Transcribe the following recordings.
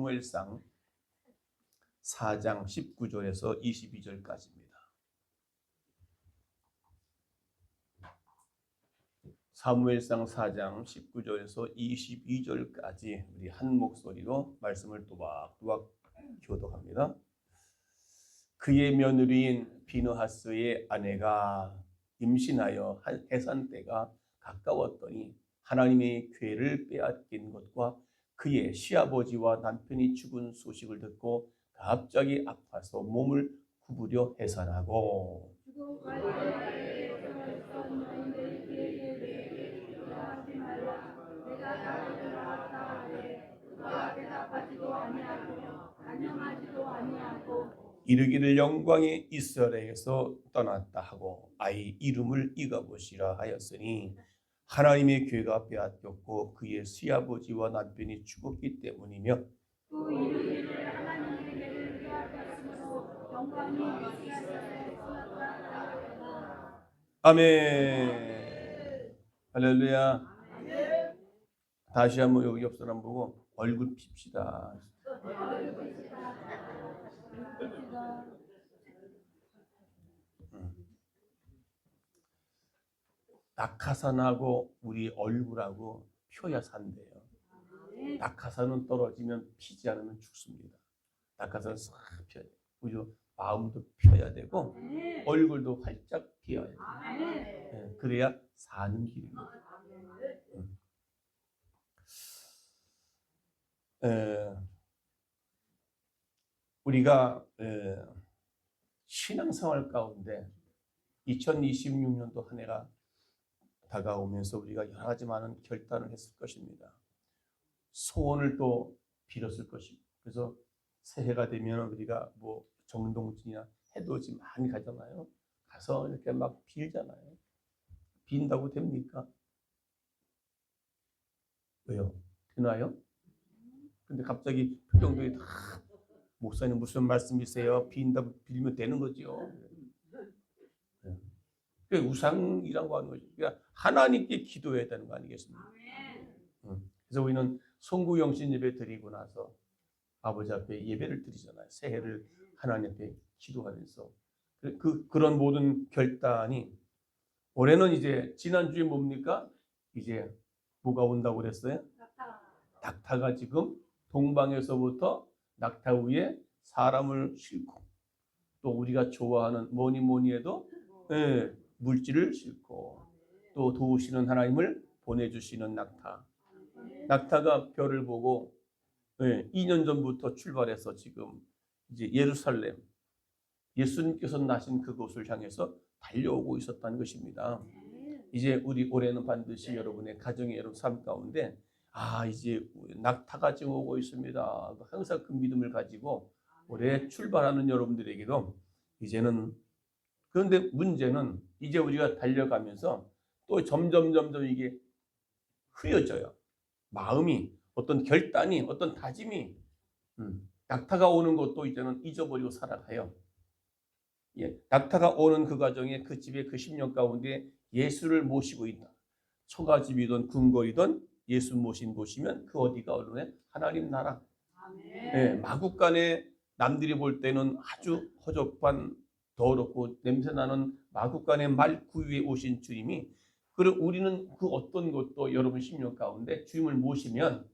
사무엘상 4장 19절에서 22절까지입니다. 사무엘상 4장 19절에서 22절까지 우리 한 목소리로 말씀을 또박또박 교독합니다. 그의 며느리인 비느하스의 아내가 임신하여 해산 때가 가까웠더니 하나님의 괴를 빼앗긴 것과 그의 시아버지와 남편이 죽은 소식을 듣고 갑자기 아파서 몸을 구부려 해산하고 이르기를 영광이 이스라엘에서 떠났다 하고 아이 이름을 이가봇이라 하였으니 하나님의 괴가 빼앗겼고 그의 시아버지와 남편이 죽었기 때문이며 또 이르기를 하나님의 괴를 빼앗겼으므로 영광이 이스라엘에서 떠났다 하였다. 아멘. 할렐루야. 아멘. 다시 한번 여기 옆 사람 보고 얼굴 핍시다. 낙하산하고 우리 얼굴하고 펴야 산대요. 낙하산은 떨어지면 피지 않으면 죽습니다. 낙하산은 싹 펴야 돼요. 그죠? 마음도 펴야 되고 얼굴도 활짝 피어야 돼요. 네, 그래야 사는 길입니다. 우리가 신앙생활 가운데 2026년도 한 해가 다가오면서 우리가 여러 가지 많은 결단을 했을 것입니다. 소원을 또 빌었을 것입니다. 그래서 새해가 되면 우리가 뭐 정동진이나 해돋이 많이 가잖아요. 가서 이렇게 막 빌잖아요. 빈다고 됩니까? 왜요? 되나요? 근데 갑자기 표정들이 다 목사님 무슨 말씀이세요? 빈다고 빌면 되는 거죠. 우상이라고 하는 거죠. 그러니까 하나님께 기도해야 되는 거 아니겠습니까? 그래서 우리는 송구영신 예배 드리고 나서 아버지 앞에 예배를 드리잖아요. 새해를 하나님 앞에 기도하면서 그런 모든 결단이 올해는 이제 지난주에 뭡니까? 이제 뭐가 온다고 그랬어요? 낙타가 지금 동방에서부터 낙타 위에 사람을 싣고 또 우리가 좋아하는 뭐니 해도 물질을 싣고 또 도우시는 하나님을 보내주시는 낙타가 별을 보고 2년 전부터 출발해서 지금 이제 예루살렘 예수님께서 나신 그곳을 향해서 달려오고 있었다는 것입니다. 이제 우리 올해는 반드시 여러분의 가정의 여러분 삶 가운데 이제 낙타가 지금 오고 있습니다. 항상 그 믿음을 가지고 올해 출발하는 여러분들에게도 이제는 그런데 문제는 이제 우리가 달려가면서 또 점점 이게 흐려져요. 마음이 어떤 결단이 어떤 다짐이 낙타가 오는 것도 이제는 잊어버리고 살아가요. 낙타가 오는 그 과정에 그 집에 그 10년 가운데 예수를 모시고 있다. 초가집이든 궁궐이든 예수 모신 곳이면 그 어디가 어느냐? 하나님 나라. 마국간에 남들이 볼 때는 아주 허접한 더럽고 냄새나는 마국간의 말구 위에 오신 주님이 그리고 우리는 그 어떤 것도 여러분 10년 가운데 주님을 모시면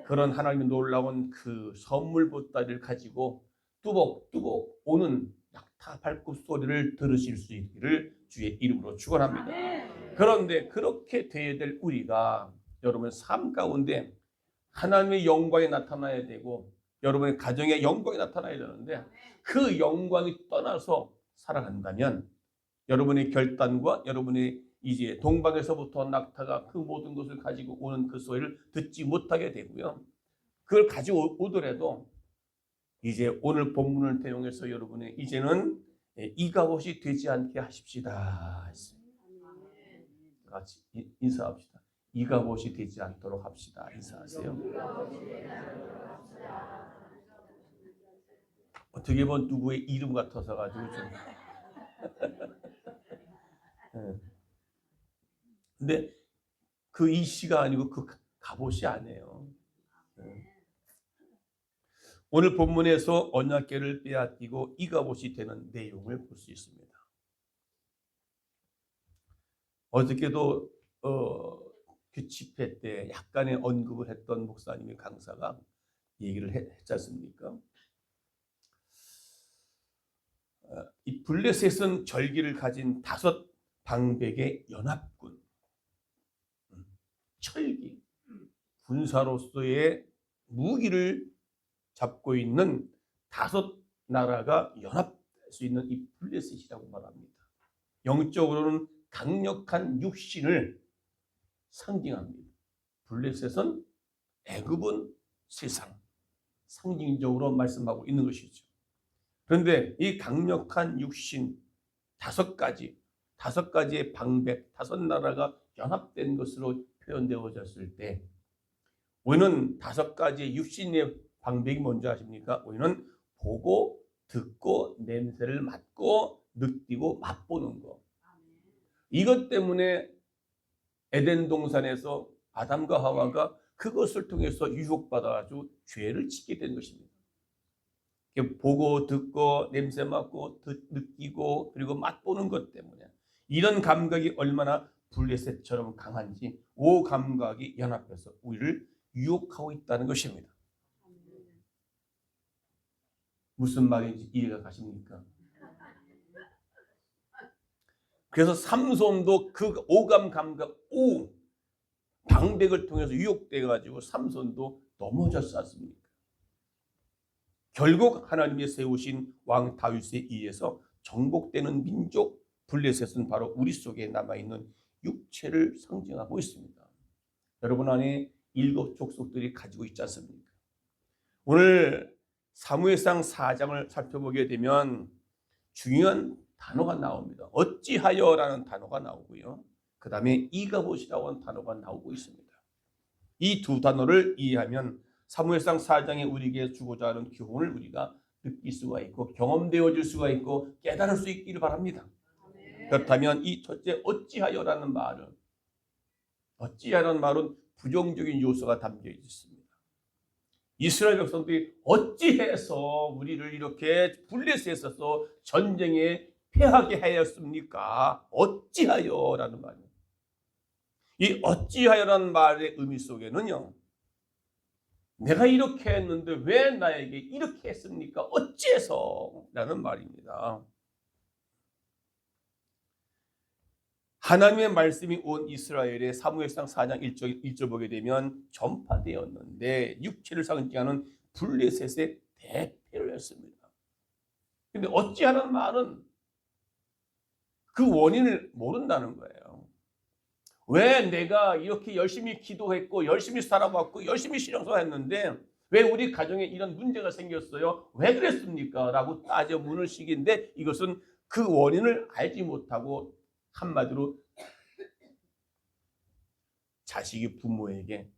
그런 하나님의 놀라운 그 선물 보따리를 가지고 뚜벅뚜벅 오는 낙타 발굽 소리를 들으실 수 있기를 주의 이름으로 축원합니다. 그런데 그렇게 되어야 될 우리가 여러분 삶 가운데 하나님의 영광이 나타나야 되고 여러분의 가정에 영광이 나타나야 되는데 그 영광이 떠나서 살아간다면 여러분의 결단과 여러분의 이제 동방에서부터 낙타가 그 모든 것을 가지고 오는 그 소리를 듣지 못하게 되고요. 그걸 가지고 오더라도 이제 오늘 본문을 대용해서 여러분의 이제는 이가봇이 되지 않게 하십시다. 같이 인사합시다. 이가봇이 되지 않도록 합시다. 인사하세요. 어떻게 보면 누구의 이름 같아서 가지고 좀. 근데 그 이씨가 아니고 그 갑옷이 아니에요. 오늘 본문에서 언약궤를 빼앗기고 이가봇이 되는 내용을 볼 수 있습니다. 어저께도 그 집회 때 약간의 언급을 했던 목사님의 강사가 얘기를 했지 않습니까? 이 블레셋은 절기를 가진 5 방백의 연합군, 철기, 군사로서의 무기를 잡고 있는 5 나라가 연합할 수 있는 이 블레셋이라고 말합니다. 영적으로는 강력한 육신을 상징합니다. 블레셋은 애굽은 세상, 상징적으로 말씀하고 있는 것이죠. 그런데 이 강력한 육신 5가지의 방백, 5 나라가 연합된 것으로 표현되어졌을 때 우리는 5가지의 육신의 방백이 뭔지 아십니까? 우리는 보고, 듣고, 냄새를 맡고, 느끼고, 맛보는 거. 이것 때문에 에덴 동산에서 아담과 하와가 그것을 통해서 유혹받아가지고 죄를 짓게 된 것입니다. 보고, 듣고, 냄새 맡고, 느끼고, 그리고 맛보는 것 때문에 이런 감각이 얼마나 블레셋처럼 강한지 5 감각이 연합해서 우리를 유혹하고 있다는 것입니다. 무슨 말인지 이해가 가십니까? 그래서 삼손도 그 5감 감각, 5 방백을 통해서 유혹돼 가지고 삼손도 넘어졌지 않습니까? 결국 하나님이 세우신 왕 다윗에 의해서 정복되는 민족 블레셋은 바로 우리 속에 남아있는 육체를 상징하고 있습니다. 여러분 안에 7 족속들이 가지고 있지 않습니까? 오늘 사무엘상 4장을 살펴보게 되면 중요한 단어가 나옵니다. 어찌하여라는 단어가 나오고요. 그 다음에 이가봇이라고 하는 단어가 나오고 있습니다. 이 2 단어를 이해하면 사무엘상 4장에 우리에게 주고자 하는 교훈을 우리가 느낄 수가 있고 경험되어질 수가 있고 깨달을 수 있기를 바랍니다. 그렇다면 이 첫째 어찌하여라는 말은 부정적인 요소가 담겨 있습니다. 이스라엘 백성들이 어찌해서 우리를 이렇게 블레셋에서 전쟁에 패하게 하였습니까? 어찌하여라는 말입니다. 이 어찌하여라는 말의 의미 속에는요, 내가 이렇게 했는데 왜 나에게 이렇게 했습니까? 어찌해서? 라는 말입니다. 하나님의 말씀이 온 이스라엘의 사무엘상 4장 1절 보게 되면 전파되었는데 육체를 상징하는 블레셋의 대표를 했습니다. 그런데 어찌하는 말은 그 원인을 모른다는 거예요. 왜 내가 이렇게 열심히 기도했고 열심히 살아왔고 열심히 신앙생활했는데 왜 우리 가정에 이런 문제가 생겼어요? 왜 그랬습니까? 라고 따져 묻는 식인데 이것은 그 원인을 알지 못하고 한마디로 자식이 부모에게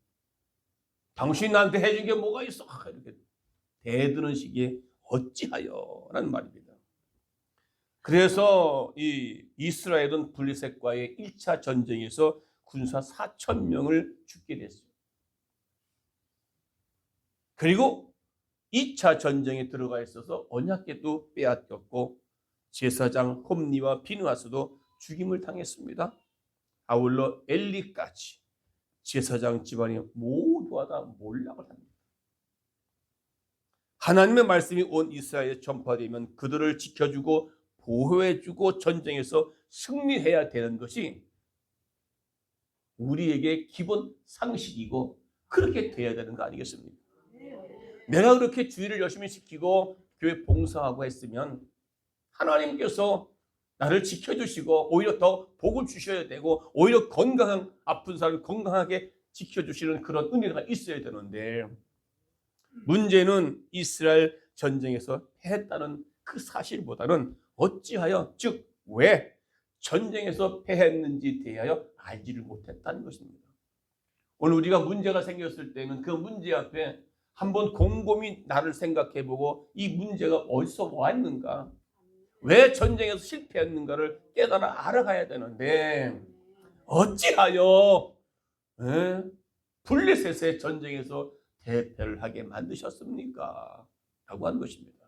당신이 나한테 해준 게 뭐가 있어? 이렇게 대드는 식의 어찌하여 라는 말입니다. 그래서 이 이스라엘은 블레셋과의 1차 전쟁에서 군사 4,000명을 죽게 됐어요. 그리고 2차 전쟁에 들어가 있어서 언약궤도 빼앗겼고 제사장 홈니와 비느하스도 죽임을 당했습니다. 아울러 엘리까지 제사장 집안이 모두가 다 몰락을 합니다. 하나님의 말씀이 온 이스라엘에 전파되면 그들을 지켜주고 보호해주고 전쟁에서 승리해야 되는 것이 우리에게 기본 상식이고 그렇게 돼야 되는 거 아니겠습니까? 내가 그렇게 주의를 열심히 지키고 교회 봉사하고 했으면 하나님께서 나를 지켜주시고 오히려 더 복을 주셔야 되고 오히려 건강한 아픈 사람을 건강하게 지켜주시는 그런 은혜가 있어야 되는데 문제는 이스라엘 전쟁에서 패했다는 그 사실보다는 어찌하여 즉 왜 전쟁에서 패했는지 대하여 알지를 못했다는 것입니다. 오늘 우리가 문제가 생겼을 때는 그 문제 앞에 한번 곰곰이 나를 생각해보고 이 문제가 어디서 왔는가 왜 전쟁에서 실패했는가를 깨달아 알아가야 되는데 어찌하여 블레셋의 전쟁에서 대패를 하게 만드셨습니까? 라고 하는 것입니다.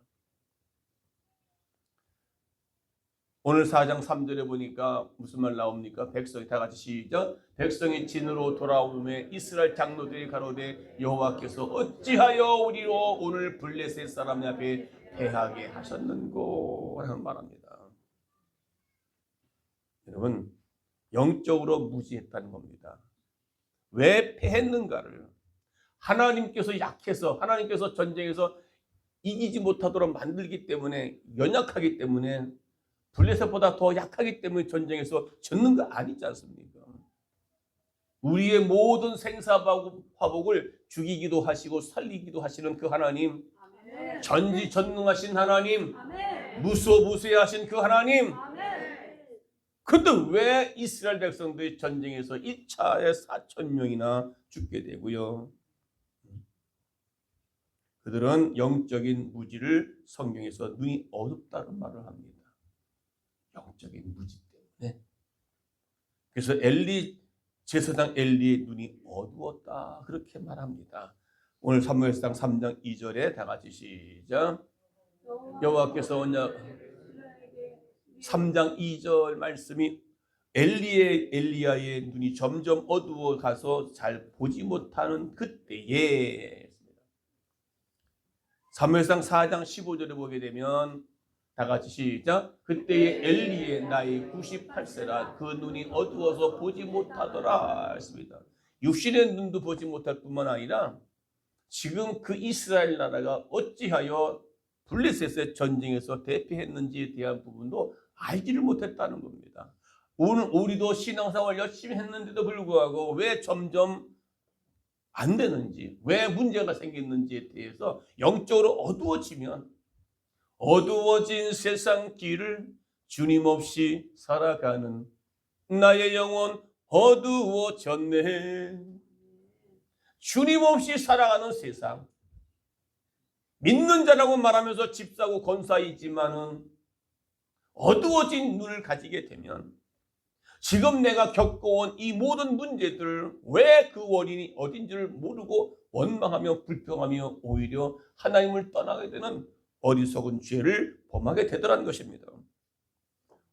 오늘 4장 3절에 보니까 무슨 말 나옵니까? 백성이 다 같이 시작. 백성이 진으로 돌아오매 이스라엘 장로들이 가로되 여호와께서 어찌하여 우리로 오늘 블레셋 사람 앞에 패하게 하셨는고 라는 말합니다. 여러분, 영적으로 무지했다는 겁니다. 왜 패했는가를 하나님께서 약해서 하나님께서 전쟁에서 이기지 못하도록 만들기 때문에 연약하기 때문에 블레셋보다 더 약하기 때문에 전쟁에서 졌는 거 아니지 않습니까? 우리의 모든 생사화복을 죽이기도 하시고 살리기도 하시는 그 하나님, 전지전능하신 하나님, 무소부세하신 그 하나님. 그런데 왜 이스라엘 백성들이 전쟁에서 1차에 4,000명이나 죽게 되고요? 그들은 영적인 무지를 성경에서 눈이 어둡다는 말을 합니다. 영적인 무지 때문에. 그래서 제사장 엘리의 눈이 어두웠다 그렇게 말합니다. 오늘 사무엘상 3장 2절에 다 같이 시작. 여호와께서 언약 3장 2절 말씀이 엘리야의 눈이 점점 어두워 가서 잘 보지 못하는 그때에 사무엘상 4장 15절에 보게 되면 다 같이 시작. 그때의 엘리의 나이 98세라 그 눈이 어두워서 보지 못하더라 했습니다. 육신의 눈도 보지 못할 뿐만 아니라 지금 그 이스라엘 나라가 어찌하여 블레셋의 전쟁에서 대패했는지에 대한 부분도 알지를 못했다는 겁니다. 오늘 우리도 신앙생활 열심히 했는데도 불구하고 왜 점점 안 되는지, 왜 문제가 생겼는지에 대해서 영적으로 어두워지면 어두워진 세상 길을 주님 없이 살아가는 나의 영혼 어두워졌네. 주님 없이 살아가는 세상, 믿는 자라고 말하면서 집사고 권사이지만은 어두워진 눈을 가지게 되면 지금 내가 겪어온 이 모든 문제들을 왜 그 원인이 어딘지를 모르고 원망하며 불평하며 오히려 하나님을 떠나게 되는 어리석은 죄를 범하게 되더라는 것입니다.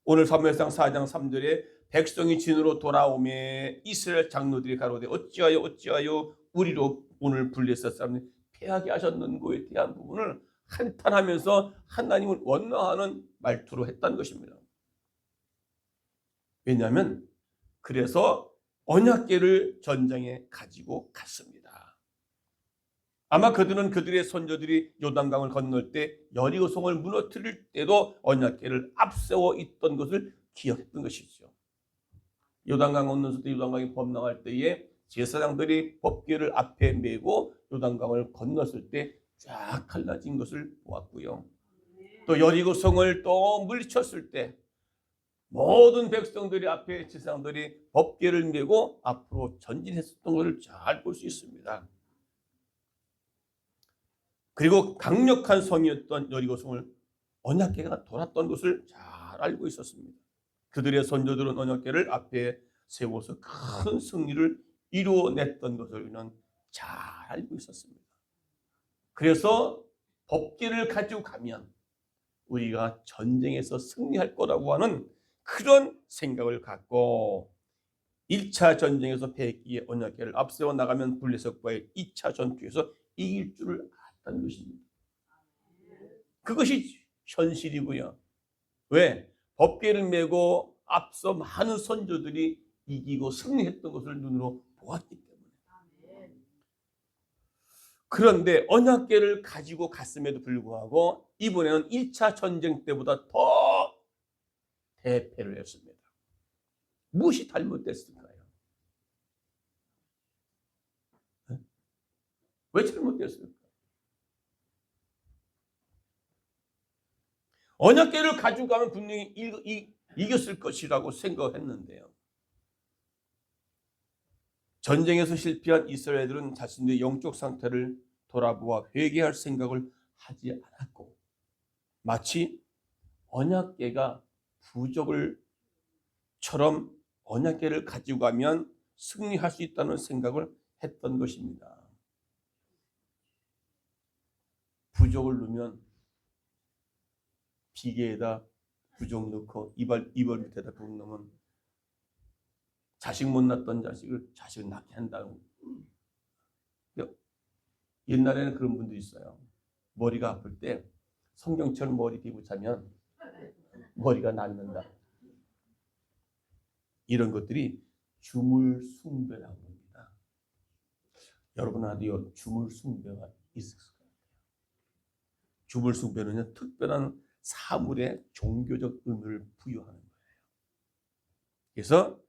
오늘 사무엘상 4장 3절에 백성이 진으로 돌아오매 이스라엘 장로들이 가로되 어찌하여 우리로 오늘 블레셋 사람들이 패하게 하셨는고에 대한 부분을 한탄하면서 하나님을 원망하는 말투로 했다는 것입니다. 왜냐하면 그래서 언약궤를 전장에 가지고 갔습니다. 아마 그들은 그들의 선조들이 요단강을 건널 때 여리고성을 무너뜨릴 때도 언약궤를 앞세워 있던 것을 기억했던 것이죠. 요단강 건너서 요단강이 범람할 때에 제사장들이 법궤를 앞에 메고 요단강을 건넜을 때 쫙 갈라진 것을 보았고요. 또 여리고성을 또 물리쳤을 때 모든 백성들이 앞에 제사장들이 법궤를 메고 앞으로 전진했었던 것을 잘 볼 수 있습니다. 그리고 강력한 성이었던 여리고성을 언약궤가 돌았던 것을 잘 알고 있었습니다. 그들의 선조들은 언약궤를 앞에 세워서 큰 승리를 이루어냈던 것을 우리는 잘 알고 있었습니다. 그래서 법궤를 가지고 가면 우리가 전쟁에서 승리할 거라고 하는 그런 생각을 갖고 1차 전쟁에서 패했기에 언약궤를 앞세워 나가면 블레셋과의 2차 전투에서 이길 줄을 알았다는 것입니다. 그것이 현실이고요. 왜? 법궤를 메고 앞서 많은 선조들이 이기고 승리했던 것을 눈으로 보았기 때문에. 그런데 언약궤를 가지고 갔음에도 불구하고 이번에는 1차 전쟁 때보다 더 대패를 했습니다. 무엇이 잘못됐을까요? 왜 잘못됐을까요? 언약궤를 가지고 가면 분명히 이겼을 것이라고 생각했는데요. 전쟁에서 실패한 이스라엘들은 자신들의 영적 상태를 돌아보아 회개할 생각을 하지 않았고 마치 언약궤가 부적을처럼 언약궤를 가지고 가면 승리할 수 있다는 생각을 했던 것입니다. 부족을 넣으면 비계에다 부족 넣고 이발 밑에다 부족 넣으면 자식 못 낳던 자식을 낳게 한다고. 옛날에는 그런 분도 있어요. 머리가 아플 때 성경처럼 머리 대고 자면 머리가 낫는다. 이런 것들이 주물 숭배라고 합니다. 여러분한테도 주물 숭배가 있을 거예요. 주물 숭배는 특별한 사물의 종교적 의미를 부여하는 거예요. 그래서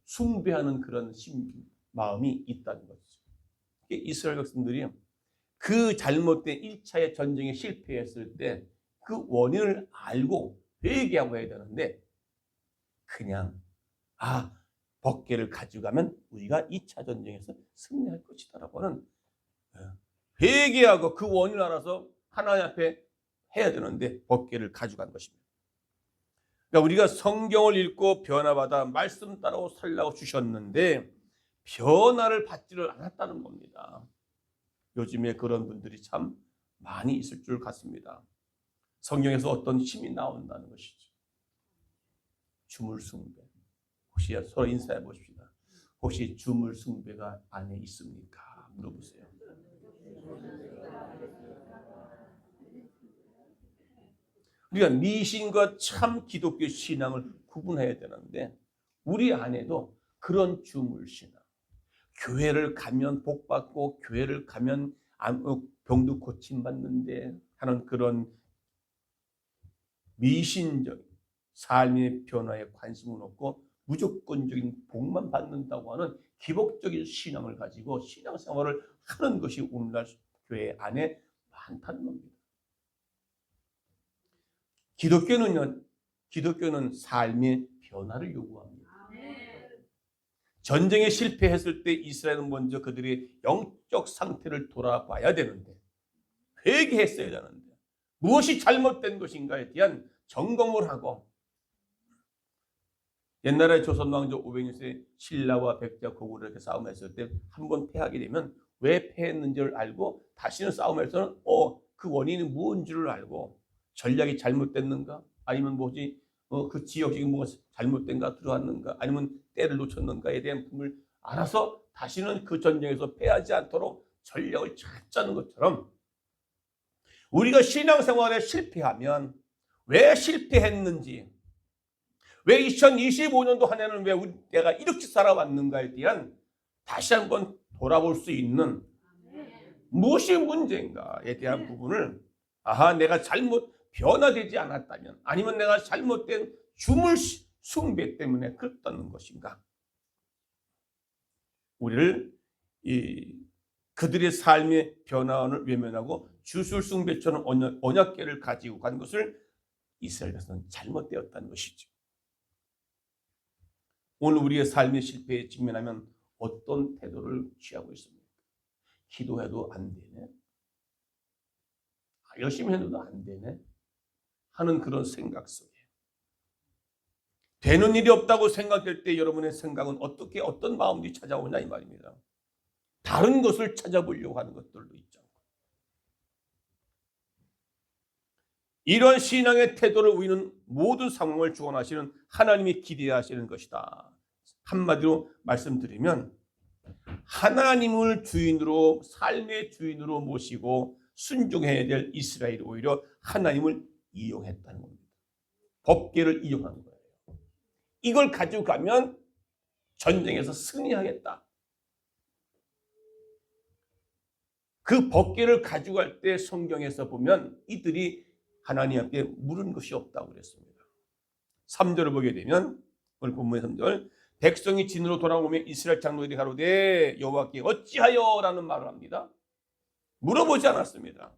숭배하는 그런 마음이 있다는 거죠. 이스라엘 백성들이 그 잘못된 1차의 전쟁에 실패했을 때 그 원인을 알고 회개하고 해야 되는데 그냥 법궤를 가져가면 우리가 2차 전쟁에서 승리할 것이다라고 하는 회개하고 그 원인을 알아서 하나님 앞에 해야 되는데 법궤를 가져간 것입니다. 그러니까 우리가 성경을 읽고 변화받아 말씀 따라 살라고 주셨는데 변화를 받지를 않았다는 겁니다. 요즘에 그런 분들이 참 많이 있을 줄 같습니다. 성경에서 어떤 힘이 나온다는 것이죠. 주물 숭배. 혹시 서로 인사해 보십시다. 혹시 주물 숭배가 안에 있습니까? 물어보세요. 우리가 미신과 참 기독교 신앙을 구분해야 되는데 우리 안에도 그런 주물 신앙, 교회를 가면 복 받고 교회를 가면 병도 고침 받는데 하는 그런 미신적 삶의 변화에 관심은 없고 무조건적인 복만 받는다고 하는 기복적인 신앙을 가지고 신앙생활을 하는 것이 오늘날 교회 안에 많다는 겁니다. 기독교는 삶의 변화를 요구합니다. 전쟁에 실패했을 때 이스라엘은 먼저 그들의 영적 상태를 돌아봐야 되는데 회개했어야 되는데 무엇이 잘못된 것인가에 대한 점검을 하고 옛날에 조선 왕조 500년에 신라와 백자 고구려 이렇게 싸움했을 때 한 번 패하게 되면 왜 패했는지를 알고 다시는 싸움에서는 그 원인이 무엇인지를 알고 전략이 잘못됐는가 아니면 뭐지 그 지역이 뭐가 잘못된가 들어왔는가 아니면 때를 놓쳤는가에 대한 부분을 알아서 다시는 그 전쟁에서 패하지 않도록 전략을 잘 짜는 것처럼 우리가 신앙생활에 실패하면 왜 실패했는지 왜 2025년도 한 해는 왜 내가 이렇게 살아왔는가에 대한 다시 한번 돌아볼 수 있는 무엇이 문제인가에 대한 부분을 내가 잘못 변화되지 않았다면 아니면 내가 잘못된 주물 숭배 때문에 그랬다는 것인가 우리를 그들의 삶의 변화를 외면하고 주술 숭배처럼 언약궤를 가지고 간 것을 이스라엘에서는 잘못되었다는 것이죠. 오늘 우리의 삶의 실패에 직면하면 어떤 태도를 취하고 있습니까? 기도해도 안 되네? 열심히 해도 안 되네? 하는 그런 생각 속에 되는 일이 없다고 생각될 때 여러분의 생각은 어떤 마음이 찾아오냐 이 말입니다. 다른 것을 찾아보려고 하는 것들도 있죠. 이런 신앙의 태도를 우리는 모든 상황을 주관하시는 하나님이 기대하시는 것이다. 한마디로 말씀드리면 하나님을 주인으로 삶의 주인으로 모시고 순종해야 될 이스라엘이 오히려 하나님을 이용했다는 겁니다. 법궤를 이용한 거예요. 이걸 가지고 가면 전쟁에서 승리하겠다. 그 법궤를 가져갈 때 성경에서 보면 이들이 하나님 앞에 물은 것이 없다고 그랬습니다. 3절을 보게 되면 오늘 본문의 3절 백성이 진으로 돌아오면 이스라엘 장로들이 가로되 여호와께 어찌하여 라는 말을 합니다. 물어보지 않았습니다.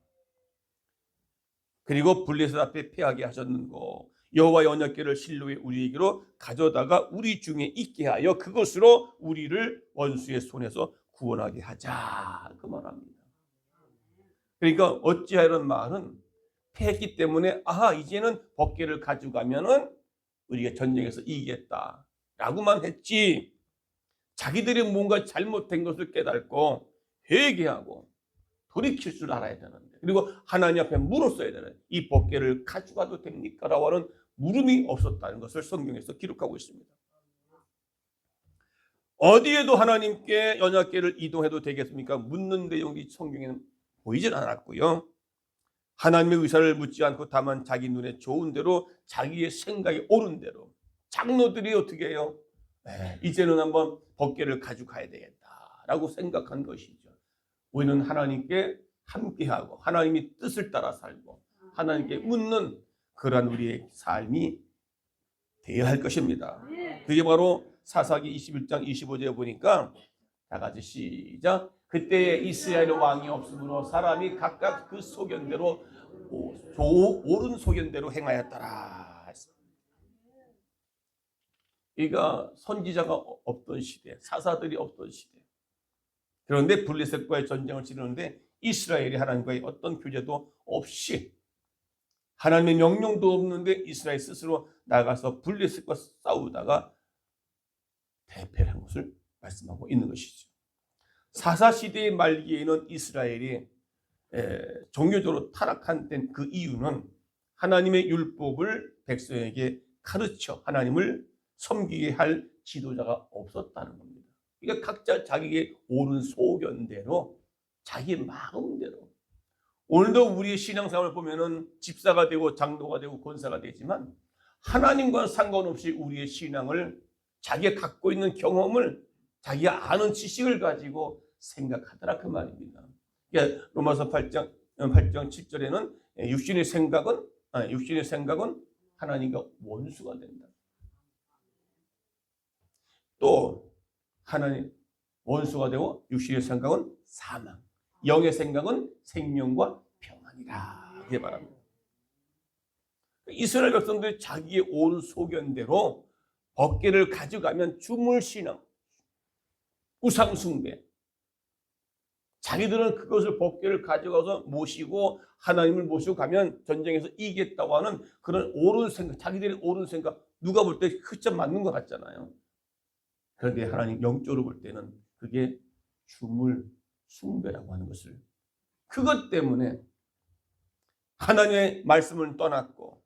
그리고 블레셋 앞에 패하게 하셨는고 여호와의 언약궤를 실로의 우리에게로 가져다가 우리 중에 있게 하여 그것으로 우리를 원수의 손에서 구원하게 하자 그 말합니다. 그러니까 어찌하여라는 말은 패했기 때문에 이제는 법궤를 가져가면은 우리가 전쟁에서 이기겠다라고만 했지 자기들이 뭔가 잘못된 것을 깨닫고 회개하고 돌이킬 줄 알아야 되는데, 그리고 하나님 앞에 물었어야 되는, 이 법궤를 가져가도 됩니까? 라고 하는 물음이 없었다는 것을 성경에서 기록하고 있습니다. 어디에도 하나님께 언약궤를 이동해도 되겠습니까? 묻는 내용이 성경에는 보이질 않았고요. 하나님의 의사를 묻지 않고 다만 자기 눈에 좋은 대로, 자기의 생각에 옳은 대로 장로들이 어떻게 해요? 이제는 한번 법궤를 가져가야 되겠다라고 생각한 것이죠. 우리는 하나님께 함께하고 하나님의 뜻을 따라 살고 하나님께 묻는 그러한 우리의 삶이 되어야 할 것입니다. 그게 바로 사사기 21장 25절에 보니까 다 같이 시작. 그때에 이스라엘 왕이 없으므로 사람이 각각 그 소견대로 옳은 소견대로 행하였더라. 그러니까 선지자가 없던 시대, 사사들이 없던 시대. 그런데 블레셋과의 전쟁을 치르는데 이스라엘이 하나님과의 어떤 교제도 없이, 하나님의 명령도 없는데 이스라엘 스스로 나가서 블레셋과 싸우다가 대패를 한 것을 말씀하고 있는 것이죠. 사사시대의 말기에는 이스라엘이 종교적으로 타락한 그 이유는 하나님의 율법을 백성에게 가르쳐 하나님을 섬기게 할 지도자가 없었다는 겁니다. 그러니까 각자 자기의 옳은 소견대로, 자기 마음대로. 오늘도 우리의 신앙생활을 보면은 집사가 되고 장로가 되고 권사가 되지만 하나님과 상관없이 우리의 신앙을 자기가 갖고 있는 경험을, 자기가 아는 지식을 가지고 생각하더라 그 말입니다. 그러니까 로마서 8장 7절에는 육신의 생각은 하나님과 원수가 된다. 또 하나님 원수가 되고 육신의 생각은 사망, 영의 생각은 생명과 평안이라. 이게 말합니다. 이스라엘 백성들이 자기의 옳은 소견대로 법궤를 가져가면 주물신앙, 우상숭배, 자기들은 그것을 법궤를 가져가서 모시고 하나님을 모시고 가면 전쟁에서 이기겠다고 하는 그런 옳은 생각, 자기들의 옳은 생각, 누가 볼 때 흑점 맞는 것 같잖아요. 그런데 하나님 영적으로 볼 때는 그게 주물 숭배라고 하는 것을, 그것 때문에 하나님의 말씀을 떠났고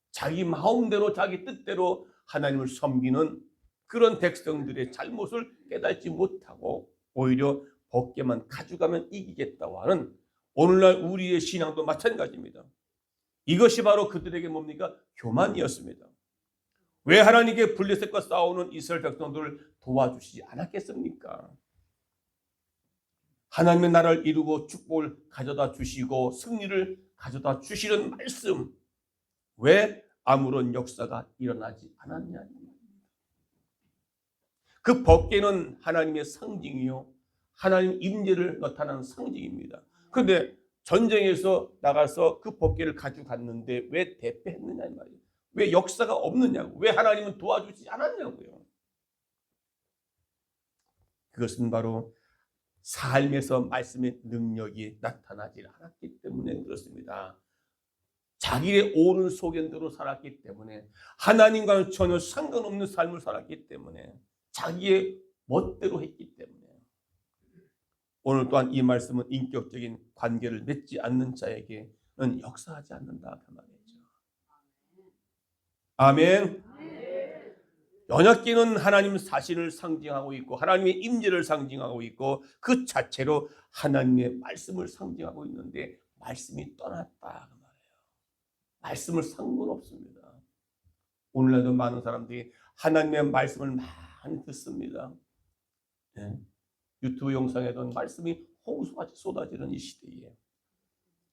자기 마음대로 자기 뜻대로 하나님을 섬기는 그런 백성들의 잘못을 깨닫지 못하고 오히려 법궤만 가져가면 이기겠다고 하는, 오늘날 우리의 신앙도 마찬가지입니다. 이것이 바로 그들에게 뭡니까? 교만이었습니다. 왜 하나님께 블레셋과 싸우는 이스라엘 백성들을 도와주시지 않았겠습니까? 하나님의 나라를 이루고 축복을 가져다 주시고 승리를 가져다 주시는 말씀, 왜 아무런 역사가 일어나지 않았냐? 그 법궤는 하나님의 상징이요, 하나님 임재를 나타내는 상징입니다. 그런데 전쟁에서 나가서 그 법궤를 가져갔는데 왜 대패했느냐 이 말이에요. 왜 역사가 없느냐고, 왜 하나님은 도와주지 않았냐고요. 그것은 바로 삶에서 말씀의 능력이 나타나지 않았기 때문에 그렇습니다. 자기의 옳은 소견대로 살았기 때문에, 하나님과는 전혀 상관없는 삶을 살았기 때문에, 자기의 멋대로 했기 때문에. 오늘 또한 이 말씀은 인격적인 관계를 맺지 않는 자에게는 역사하지 않는다 그 말이죠. 아멘. 언약궤는 하나님 자신을 상징하고 있고 하나님의 임재를 상징하고 있고 그 자체로 하나님의 말씀을 상징하고 있는데 말씀이 떠났다 그 말이에요. 말씀을 상관없습니다. 오늘날도 많은 사람들이 하나님의 말씀을 많이 듣습니다. 네. 유튜브 영상에도 말씀이 홍수같이 쏟아지는 이 시대에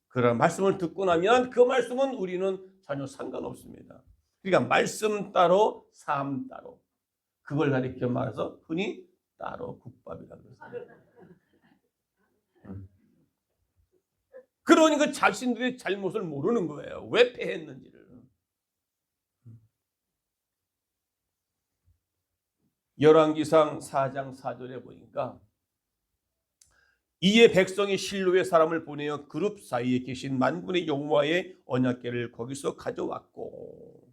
그런 말씀을 듣고 나면 그 말씀은 우리는 전혀 상관없습니다. 그러니까 말씀 따로 삶 따로, 그걸 가리켜 말해서 흔히 따로 국밥이라고 그러죠. 그러니까 자신들의 잘못을 모르는 거예요. 왜 패했는지를. 열왕기상 4장 4절에 보니까 이에 백성이 실로의 사람을 보내어 그룹 사이에 계신 만군의 여호와의 언약궤를 거기서 가져왔고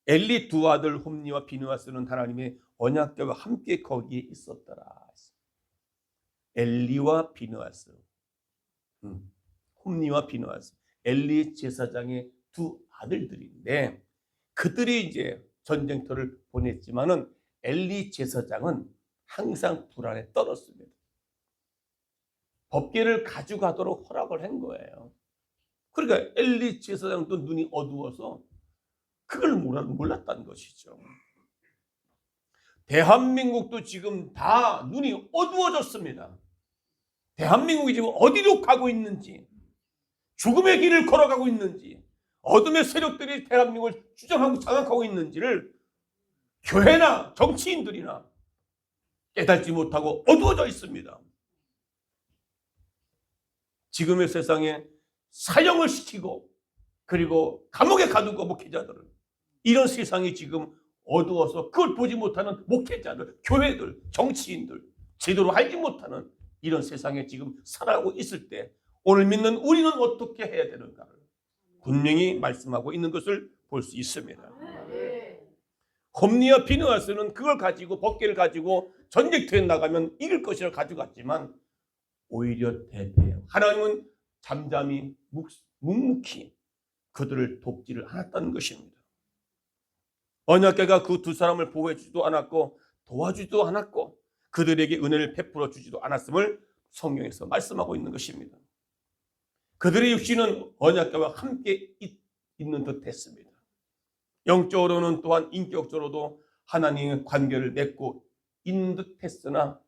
엘리 두 아들 홈니와 비느하스는 하나님의 언약궤와 함께 거기에 있었더라. 엘리와 비느하스, 홈니와 비느하스, 엘리 제사장의 두 아들들인데 그들이 이제 전쟁터를 보냈지만은 엘리 제사장은 항상 불안에 떨었습니다. 법궤를 가져가도록 허락을 한 거예요. 그러니까 엘리 제사장도 눈이 어두워서 그걸 몰랐다는 것이죠. 대한민국도 지금 다 눈이 어두워졌습니다. 대한민국이 지금 어디로 가고 있는지, 죽음의 길을 걸어가고 있는지, 어둠의 세력들이 대한민국을 주장하고 장악하고 있는지를 교회나 정치인들이나 깨닫지 못하고 어두워져 있습니다. 지금의 세상에 사형을 시키고 그리고 감옥에 가두고 목회자들은 이런 세상이 지금 어두워서 그걸 보지 못하는 목회자들, 교회들, 정치인들, 제대로 알지 못하는 이런 세상에 지금 살아가고 있을 때 오늘 믿는 우리는 어떻게 해야 되는가를 분명히 말씀하고 있는 것을 볼 수 있습니다. 홈니와 비느하스는 그걸 가지고 법궤를 가지고 전쟁터에 나가면 이길 것이라 가져갔지만 오히려 대패해요. 하나님은 잠잠히 묵묵히 그들을 돕지를 않았다는 것입니다. 언약궤가 그 두 사람을 보호해주지도 않았고 도와주지도 않았고 그들에게 은혜를 베풀어 주지도 않았음을 성경에서 말씀하고 있는 것입니다. 그들의 육신은 언약궤와 함께 있는 듯 했습니다. 영적으로는 또한 인격적으로도 하나님의 관계를 맺고 있는 듯 했으나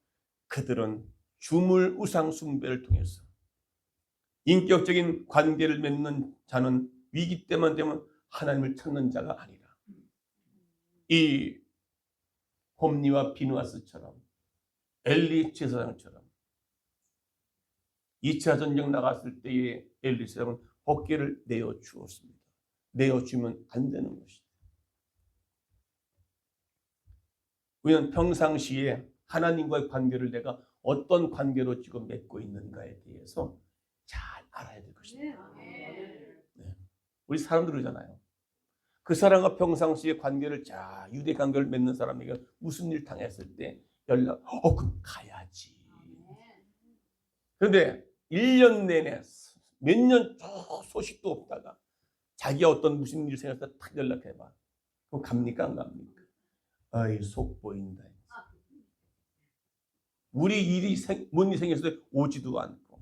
그들은 주물 우상 숭배를 통해서 인격적인 관계를 맺는 자는 위기 때만 되면 하나님을 찾는 자가 아니라 이 홈니와 비느하스처럼 엘리 제사장처럼 2차 전쟁 나갔을 때의 엘리 제사장은 법궤를 내어주었습니다. 내어주면 안 되는 것이죠. 우리는 평상시에 하나님과의 관계를 내가 어떤 관계로 지금 맺고 있는가에 대해서 잘 알아야 될 것입니다. 네. 우리 사람들 그러잖아요. 그 사람과 평상시에 관계를 유대 관계를 맺는 사람에게 무슨 일 당했을 때 그럼 가야지. 그런데 1년 내내 몇 년 소식도 없다가 자기가 어떤 무슨 일 생겼을 때 딱 연락해봐. 그럼 갑니까 안 갑니까? 아이 속 보인다. 우리 뭔 일이 생겼을 때 오지도 않고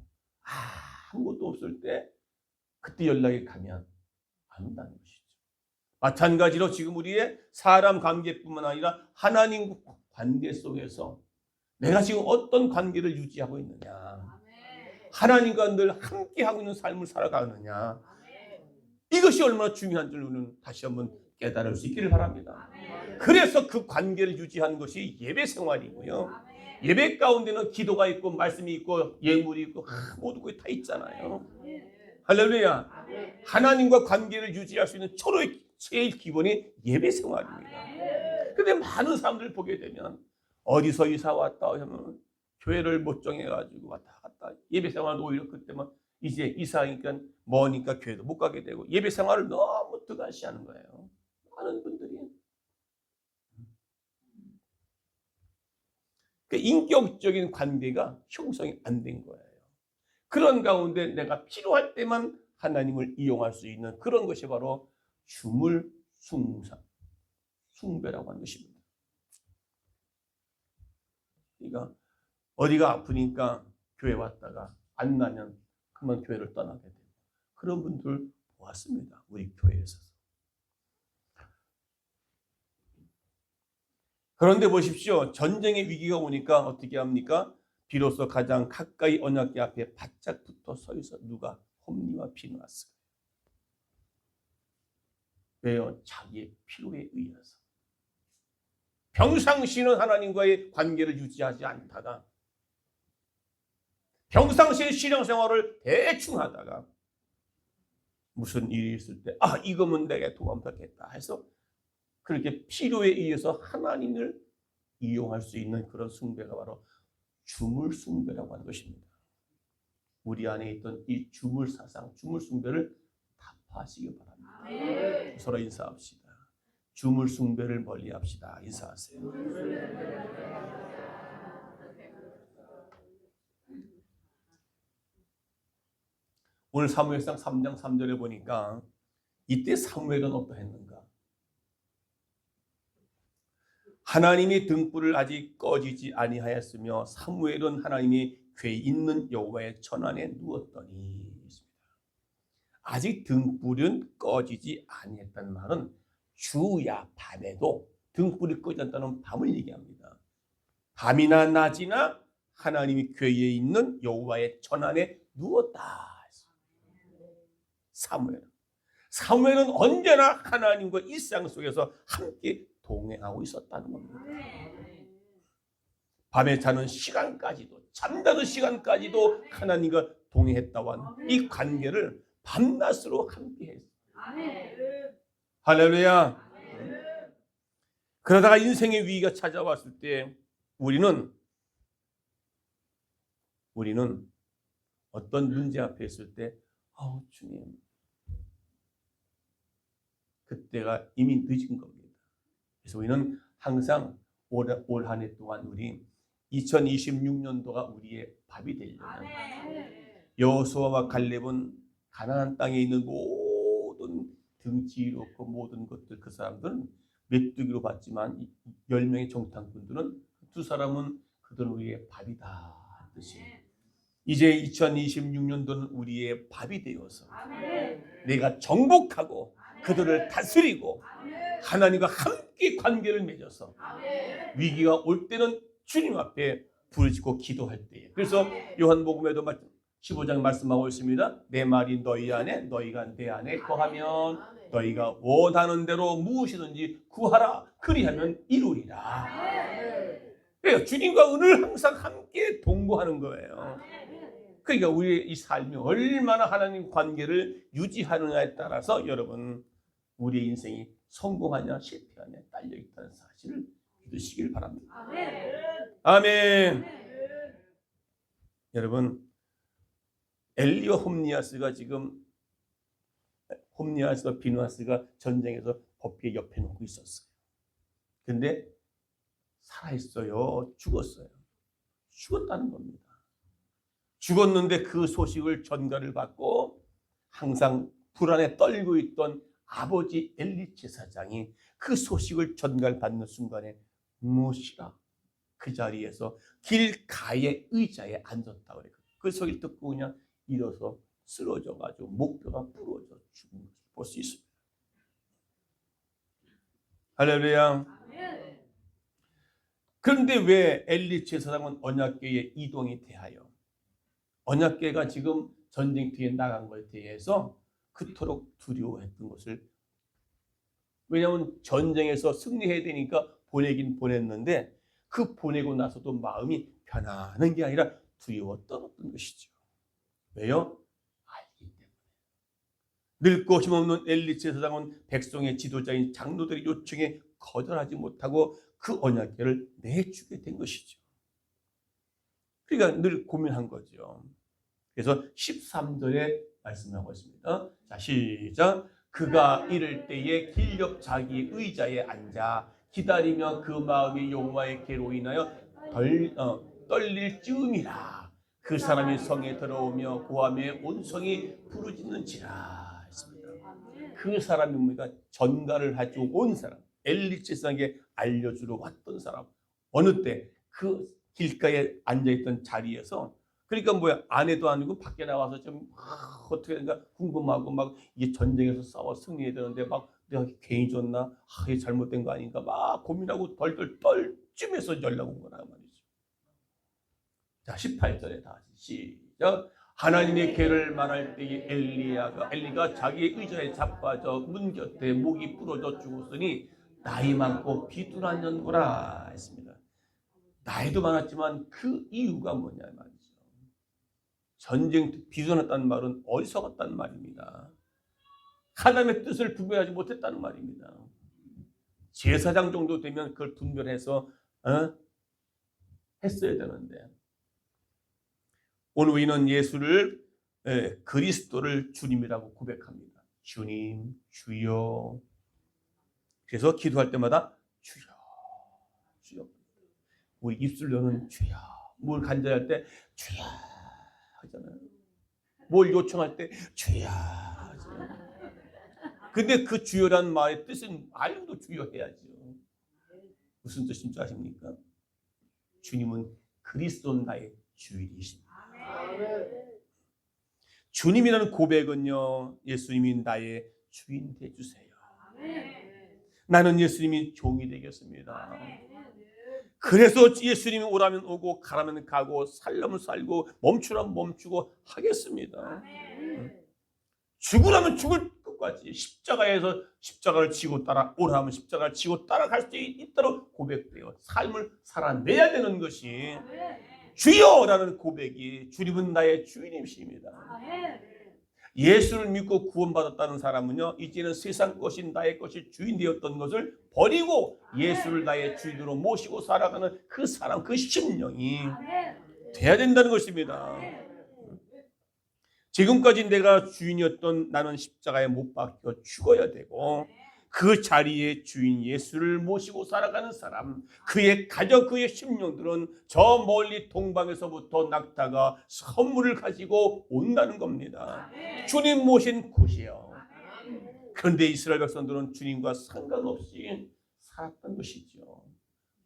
아무것도 없을 때 그때 연락이 가면 안 온다는 것이죠. 마찬가지로 지금 우리의 사람 관계뿐만 아니라 하나님 관계 속에서 내가 지금 어떤 관계를 유지하고 있느냐, 하나님과 늘 함께하고 있는 삶을 살아가느냐, 이것이 얼마나 중요한지를 우리는 다시 한번 깨달을 수 있기를 바랍니다. 그래서 그 관계를 유지하는 것이 예배 생활이고요. 예배 가운데는 기도가 있고 말씀이 있고 예물이 있고 모두 그게 다 있잖아요. 할렐루야. 하나님과 관계를 유지할 수 있는 초로의 제일 기본이 예배 생활입니다. 그런데 많은 사람들을 보게 되면 어디서 이사 왔다 하면 교회를 못 정해가지고 왔다 갔다 예배 생활도 오히려 그때만 이제 이사하니까 머니까 교회도 못 가게 되고 예배 생활을 너무 등한시하는 거예요. 많은 분들이. 그 인격적인 관계가 형성이 안 된 거예요. 그런 가운데 내가 필요할 때만 하나님을 이용할 수 있는 그런 것이 바로 주물 숭배라고 하는 것입니다. 그러니까 어디가 아프니까 교회 왔다가 안 나면 그만 교회를 떠나게 되고 그런 분들 보았습니다. 우리 교회에서. 그런데 보십시오. 전쟁의 위기가 오니까 어떻게 합니까? 비로소 가장 가까이 언약궤 앞에 바짝 붙어 서 있어 누가? 홈니와 비느하스가. 왜요? 자기의 필요에 의해서. 평상시는 하나님과의 관계를 유지하지 않다가 평상시에 신앙생활을 대충 하다가 무슨 일이 있을 때 이거면 내게 도움받겠다 해서 그렇게 필요에 의해서 하나님을 이용할 수 있는 그런 숭배가 바로 주물 숭배라고 하는 것입니다. 우리 안에 있던 이 주물 사상, 주물 숭배를 타파하시기 바랍니다. 서로 인사합시다. 주물 숭배를 멀리합시다. 인사하세요. 오늘 사무엘상 3장 3절에 보니까 이때 사무엘은 어떠했는가? 하나님이 등불을 아직 꺼지지 아니하였으며 사무엘은 하나님이 궤 있는 여호와의 전 안에 누웠더니. 아직 등불은 꺼지지 아니했다는 말은 주야 밤에도 등불이 꺼지지 않다는 밤을 얘기합니다. 밤이나 낮이나 하나님이 궤에 있는 여호와의 전 안에 누웠다. 사무엘은 언제나 하나님과 일상 속에서 함께 동행하고 있었다는 겁니다. 밤에 자는 시간까지도, 잠자는 시간까지도 하나님과 동행했다고 하는 이 관계를 밤낮으로 함께 했어요. 할렐루야. 그러다가 인생의 위기가 찾아왔을 때 우리는 어떤 문제 앞에 있을 때 주님, 그때가 이미 늦은 겁니다. 그래서 우리는 항상 올 한 해 동안 우리 2026년도가 우리의 밥이 되려면 여호수아와 갈렙은 가나안 땅에 있는 모든 등지 놓고 모든 것들, 그 사람들은 메뚜기로 봤지만 10명의 정탐꾼들은 두 사람은 그들은 우리의 밥이다 뜻이. 이제 2026년도는 우리의 밥이 되어서 내가 정복하고 그들을 다스리고 하나님과 함께 관계를 맺어서 위기가 올 때는 주님 앞에 부르짖고 기도할 때에. 그래서 요한복음에도 15장 말씀하고 있습니다. 내 말이 너희 안에, 너희가 내 안에 거하면 너희가 원하는 대로 무엇이든지 구하라. 그리하면 이루리라. 그러니까 주님과 은을 항상 함께 동거하는 거예요. 그러니까 우리의 이 삶이 얼마나 하나님 관계를 유지하느냐에 따라서 여러분 우리의 인생이 성공하냐 실패하냐 딸려있다는 사실을 믿으시길 바랍니다. 아멘. 여러분, 엘리와 홈니아스가 홈니아스와 비누아스가 전쟁에서 법궤 옆에 놓고 있었어요. 근데 살아있어요? 죽었어요? 죽었다는 겁니다. 죽었는데 그 소식을 전가를 받고 항상 불안에 떨고 있던 아버지 엘리 제사장이 그 소식을 전가를 받는 순간에 무엇이라 그 자리에서 길가의 의자에 앉았다고 그래요. 그 소리를 듣고 그냥 일어서 쓰러져가지고 목뼈가 부러져 죽은 것을 볼 수 있습니다. 할렐루야. 그런데 왜 엘리 제사장은 언약궤에 이동이 대하여 언약궤가 지금 전쟁터에 나간 것에 대해서 그토록 두려워했던 것을, 왜냐하면 전쟁에서 승리해야 되니까 보내긴 보냈는데 그 보내고 나서도 마음이 편안한 게 아니라 두려워 떨었던 것이죠. 왜요? 알기 때문에. 늙고 힘없는 엘리 제사장은 백성의 지도자인 장로들의 요청에 거절하지 못하고 그 언약궤를 내주게 된 것이죠. 그러니까 늘 고민한 거죠. 그래서 13절에 말씀하고 있습니다. 자, 시작. 그가 이를 때에 길옆 자기 의자에 앉아 기다리며 그 마음이 여호와의 괴로 인하여 떨릴 즈음이라. 그 사람이 성에 들어오며 고함에 온 성이 부르짖는지라 했습니다. 그 사람이 뭡니까? 전가를 하고 온 사람, 엘리 제사장에게 알려주러 왔던 사람. 어느 때 그 길가에 앉아있던 자리에서, 그러니까 뭐야, 아내도 아니고 밖에 나와서 좀 어떻게 된가 궁금하고 막 이게 전쟁에서 싸워 승리해야 되는데 막 내가 괜히 줬나? 이게 잘못된 거 아닌가? 막 고민하고 덜덜 떨쯤에서 연락 온 거란 말이죠. 자, 18절에 다시 시작. 하나님의 궤를 말할 때에 엘리가 자기의 의자에 자빠져 문 곁에 목이 부러져 죽었으니 나이 많고 비둔한 년구라 했습니다. 나이도 많았지만 그 이유가 뭐냐 말이죠. 전쟁 비둔했다는 말은 어리석었다는 말입니다. 하나님의 뜻을 분별하지 못했다는 말입니다. 제사장 정도 되면 그걸 분별해서 했어야 되는데, 오늘 우리는 예수를 그리스도를 주님이라고 고백합니다. 주님, 주여. 그래서 기도할 때마다 주여, 주여. 우리 입술로는 주여. 뭘 간절할 때 주여 하잖아요. 뭘 요청할 때 주여. 근데 그 주여라는 말의 뜻은 알고도 주여해야죠. 무슨 뜻인 줄 아십니까? 주님은 그리스도 나의 주인이십니다. 주님이라는 고백은요, 예수님이 나의 주인 되주세요. 나는 예수님이 종이 되겠습니다. 그래서 예수님이 오라면 오고 가라면 가고 살려면 살고 멈추라면 멈추고 하겠습니다. 죽으라면 죽을 끝까지 십자가에서 십자가를 지고 따라오라면 십자가를 지고 따라갈 수 있도록 고백돼요. 삶을 살아내야 되는 것이 주여라는 고백이 주님은 나의 주인이십니다. 예수를 믿고 구원받았다는 사람은요, 이제는 세상 것이 나의 것이 주인 되었던 것을 버리고 예수를 나의 주인으로 모시고 살아가는 그 사람, 그 심령이 돼야 된다는 것입니다. 지금까지 내가 주인이었던 나는 십자가에 못 박혀 죽어야 되고 그 자리에 주인 예수를 모시고 살아가는 사람, 그의 가족, 그의 심령들은 저 멀리 동방에서부터 낙타가 선물을 가지고 온다는 겁니다. 주님 모신 곳이요. 그런데 이스라엘 백성들은 주님과 상관없이 살았던 것이죠.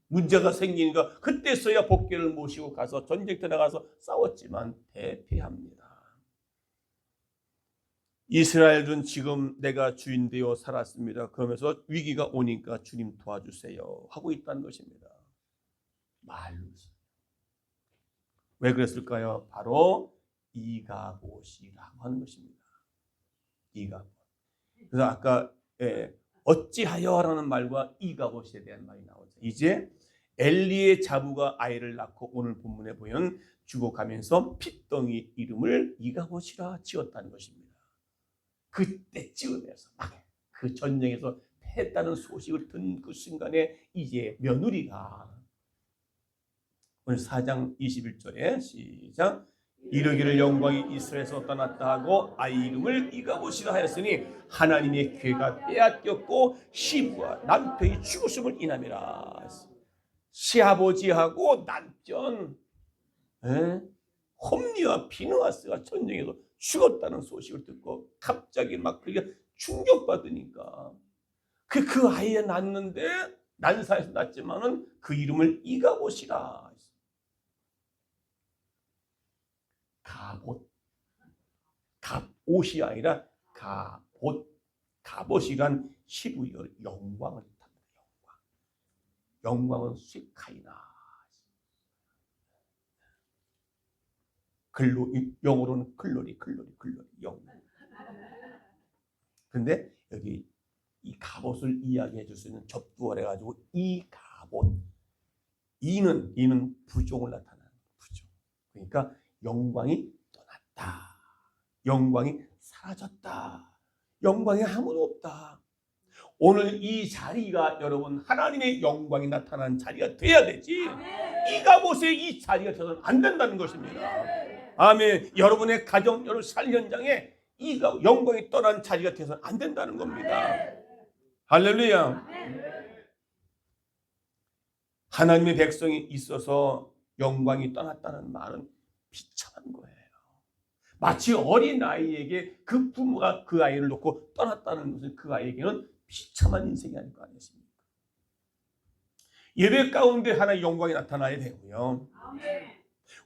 문제가 생기니까 그때서야 복귀를 모시고 가서 전쟁터에 나가서 싸웠지만 대패합니다. 이스라엘은 지금 내가 주인 되어 살았습니다. 그러면서 위기가 오니까 주님 도와주세요 하고 있다는 것입니다. 말로. 왜 그랬을까요? 바로 이가봇이라고 하는 것입니다. 이가봇. 그래서 아까 어찌하여라는 말과 이가봇에 대한 말이 나오죠. 이제 엘리의 자부가 아이를 낳고 오늘 본문에 보면 죽어가면서 핏덩이 이름을 이가봇이라 지었다는 것입니다. 그때 찌우면서 막 그 전쟁에서 패했다는 소식을 듣는 그 순간에 이제 며느리가 오늘 4장 21절에 시작 이르기를 영광이 이스라엘에서 떠났다 하고 아이 이름을 이가봇이라 하였으니 하나님의 괴가 빼앗겼고 시부와 남편이 죽으심을 인함이라. 시아버지하고 남편 홈리와 비느하스가 전쟁에서 죽었다는 소식을 듣고 갑자기 막 그게 충격받으니까 그 아이가 낳는데 난사에서 낳지만은 그 이름을 이가봇이라. 가봇, 갑옷이 아니라 가봇, 가봇이란 히브리어 영광을 뜻합니다. 영광은 쇠카이나. 영어로는 글로리, 영광. 그런데 여기 이 갑옷을 이야기해 줄 수 있는 접두어를 해가지고 이 갑옷, 이는 부종을 나타내는 부종. 그러니까 영광이 떠났다, 영광이 사라졌다, 영광이 아무도 없다. 오늘 이 자리가 여러분 하나님의 영광이 나타나는 자리가 돼야 되지. 이 갑옷에 이 자리가 되어서는 안 된다는 것입니다. 아멘. 여러분의 가정, 여러분 살 현장에 이 영광이 떠난 자리가 되어서는 안 된다는 겁니다. 할렐루야. 하나님의 백성이 있어서 영광이 떠났다는 말은 비참한 거예요. 마치 어린 아이에게 그 부모가 그 아이를 놓고 떠났다는 것은 그 아이에게는 비참한 인생이 아닐 거 아니겠습니까? 예배 가운데 하나의 영광이 나타나야 되고요.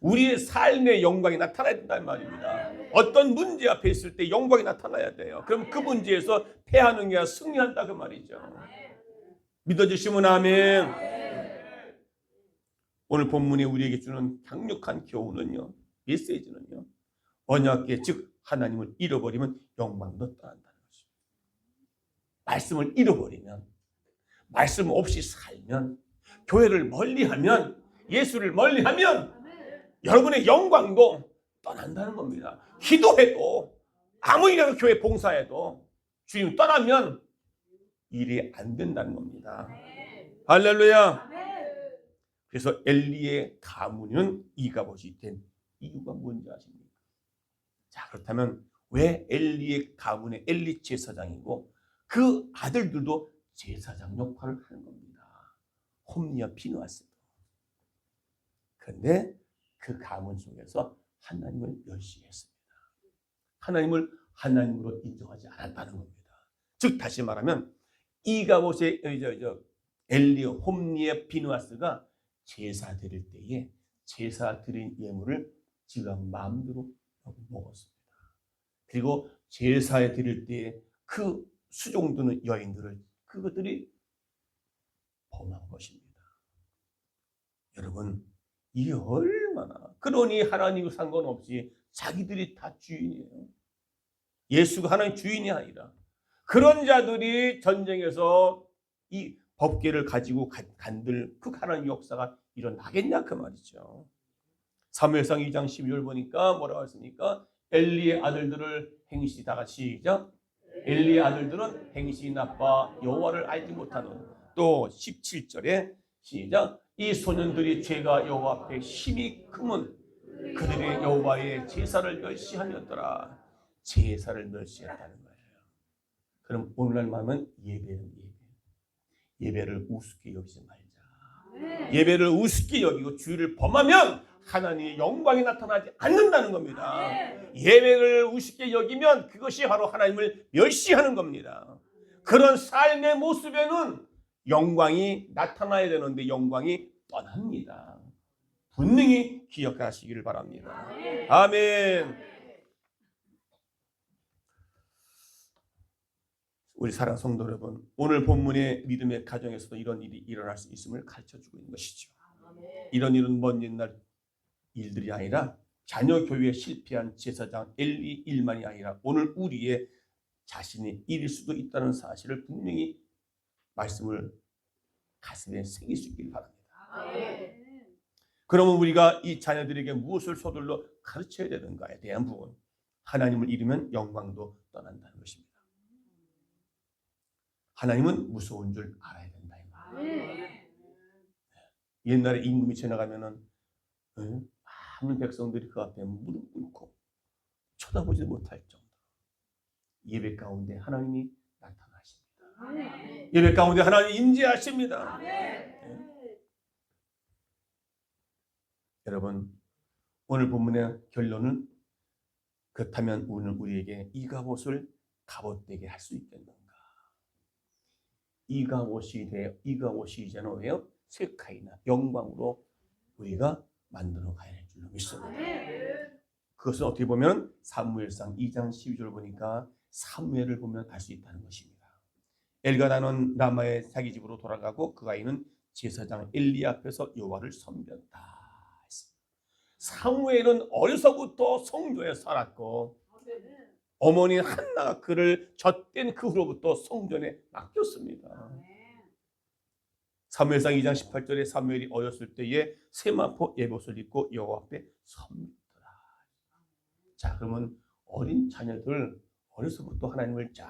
우리의 삶의 영광이 나타나야 된다는 말입니다. 어떤 문제 앞에 있을 때 영광이 나타나야 돼요. 그럼 그 문제에서 패하는 게 아니라 승리한다 그 말이죠. 믿어주시면 아멘. 오늘 본문이 우리에게 주는 강력한 교훈은요, 메시지는요, 언약계 즉 하나님을 잃어버리면 영광도 떠난다는 것입니다. 말씀을 잃어버리면, 말씀 없이 살면, 교회를 멀리하면, 예수를 멀리하면 여러분의 영광도 떠난다는 겁니다. 기도해도 아무리라도 교회 봉사해도 주님 떠나면 일이 안 된다는 겁니다. 할렐루야. 그래서 엘리의 가문은 이가봇이 된 이유가 뭔지 아십니까? 자, 그렇다면 왜 엘리의 가문의 엘리 제사장이고 그 아들들도 제사장 역할을 하는 겁니다. 홈리와 비느하스도. 그런데 그 가문 속에서 하나님을 멸시했습니다. 하나님을 하나님으로 인정하지 않았다는 겁니다. 즉 다시 말하면 이가봇의 엘리 홈리의 비누아스가 제사 드릴 때에 제사 드린 예물을 지가 마음대로 먹었습니다. 그리고 제사에 드릴 때에 그 수종드는 여인들을 그것들이 범한 것입니다. 여러분, 이게 얼마나, 그러니 하나님과 상관없이 자기들이 다 주인이에요. 예수가 하나님 주인이 아니라 그런 자들이 전쟁에서 이 법궤를 가지고 간들 그 하나님 역사가 일어나겠냐 그 말이죠. 사무엘상 2장 12절 보니까 뭐라고 했습니까? 엘리의 아들들을 행실이 다 같이 시작. 엘리의 아들들은 행실이 나빠 여호와를 알지 못하는. 또 17절에 시작. 이 소년들이 죄가 여호와 앞에 심히 크면 그들이 여호와의 제사를 멸시하였더라. 제사를 멸시했다는 거예요. 그럼 오늘날 말하면 예배는 예배를 우습게 여기지 말자. 예배를 우습게 여기고 주의를 범하면 하나님의 영광이 나타나지 않는다는 겁니다. 예배를 우습게 여기면 그것이 바로 하나님을 멸시하는 겁니다. 그런 삶의 모습에는 영광이 나타나야 되는데 영광이 떠납니다. 분명히 기억하시기를 바랍니다. 아멘. 우리 사랑 성도 여러분, 오늘 본문의 믿음의 가정에서도 이런 일이 일어날 수 있음을 가르쳐주고 있는 것이죠. 이런 일은 먼 옛날 일들이 아니라 자녀 교회에 실패한 제사장 엘리 일만이 아니라 오늘 우리의 자신의 일일 수도 있다는 사실을 분명히 말씀을 가슴에 새길 수 있길 바랍니다. 그러면 우리가 이 자녀들에게 무엇을 서둘러 가르쳐야 되는가에 대한 부분, 하나님을 잃으면 영광도 떠난다는 것입니다. 하나님은 무서운 줄 알아야 된다. 옛날에 임금이 지나가면은 많은 백성들이 그 앞에 무릎 꿇고 쳐다보지도 못할 정도로 예배 가운데 하나님이 나타나십니다. 예배 가운데 하나님 임재하십니다. 여러분, 오늘 본문의 결론은 그렇다면 오늘 우리에게 이가봇을 갑옷되게 할 수 있겠는가? 이가봇이 이제는 왜요? 세카이나 영광으로 우리가 만들어 가야 할 줄로 믿습니다. 그것은 어떻게 보면 사무엘상 2장 12절을 보니까 사무엘을 보면 알 수 있다는 것입니다. 엘가나는 라마의 자기 집으로 돌아가고 그 아이는 제사장 엘리 앞에서 여호와를 섬겼다. 사무엘은 어려서부터 성전에 살았고 어머니 한나가 그를 젖된 그 후로부터 성전에 맡겼습니다. 사무엘상 2장 18절에 사무엘이 어렸을 때에 세마포 예봇을 입고 여호와 앞에 섬기더라. 자, 그러면 어린 자녀들 어려서부터 하나님을 잘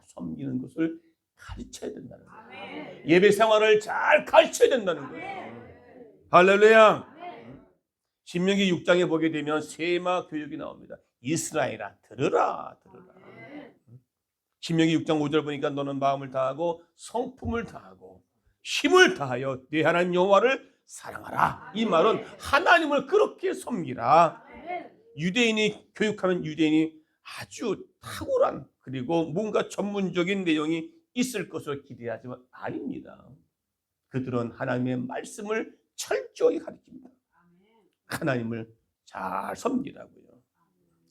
섬기는 것을 가르쳐야 된다는 거예요. 예배 생활을 잘 가르쳐야 된다는 거예요. 할렐루야. 신명기 6장에 보게 되면 세마 교육이 나옵니다. 이스라엘아 들으라. 신명기 6장 5절 보니까 너는 마음을 다하고 성품을 다하고 힘을 다하여 네 하나님 여호와를 사랑하라. 이 말은 하나님을 그렇게 섬기라. 유대인이 교육하면 유대인이 아주 탁월한 그리고 뭔가 전문적인 내용이 있을 것으로 기대하지만 아닙니다. 그들은 하나님의 말씀을 철저히 가르칩니다. 하나님을 잘 섬기라고요.